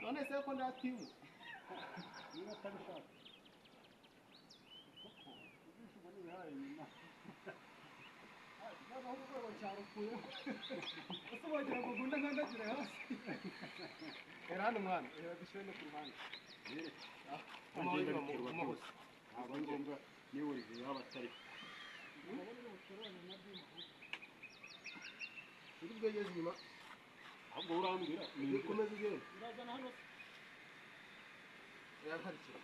none se ko ndatiwe niba atabishaka kuko ubwishugo n'ibihaye nyuma naho urwego cyarukuyeho ese wagira ngo gunda nkandagire hasi era hano mwana reba dushyire no ku ruhande ntabwo ari ngombwa niba uri yaba atari uri bwegeze inyuma ahubwo urambwira ukomeza ugenda urazana hano yakarikira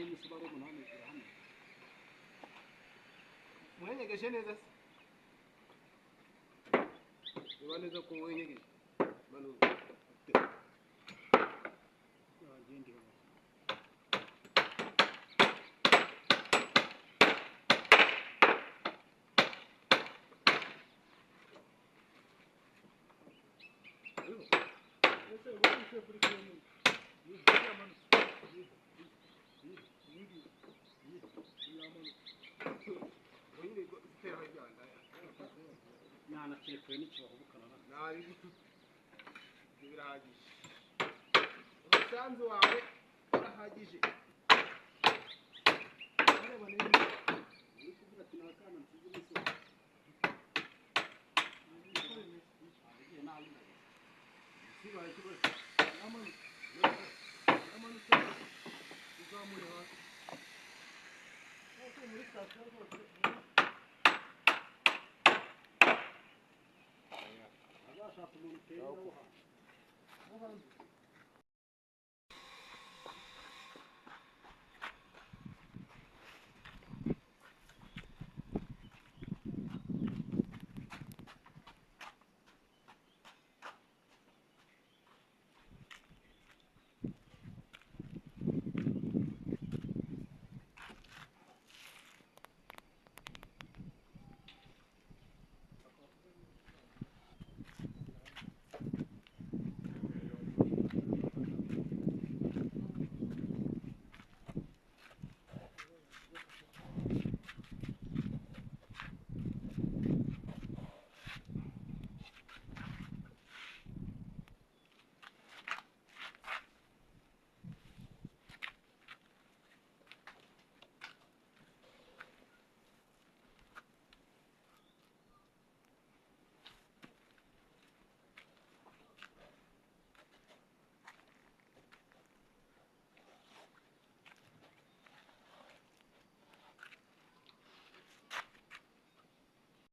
imisumari umunani hano mwenyegeje neza se niba neza ko wenyegeje manu agende ese ubushye kuri kene nanakirekwe n'ikibaho bukanana nabi birahagije umusanzu wawe urahagije areba neza ni kuvuga ati nakana nsize imisoro sibaye kibazo namani uzamuye hasi nkuko muri sitasiyo rwose azashaka umuntu utera nawo hanze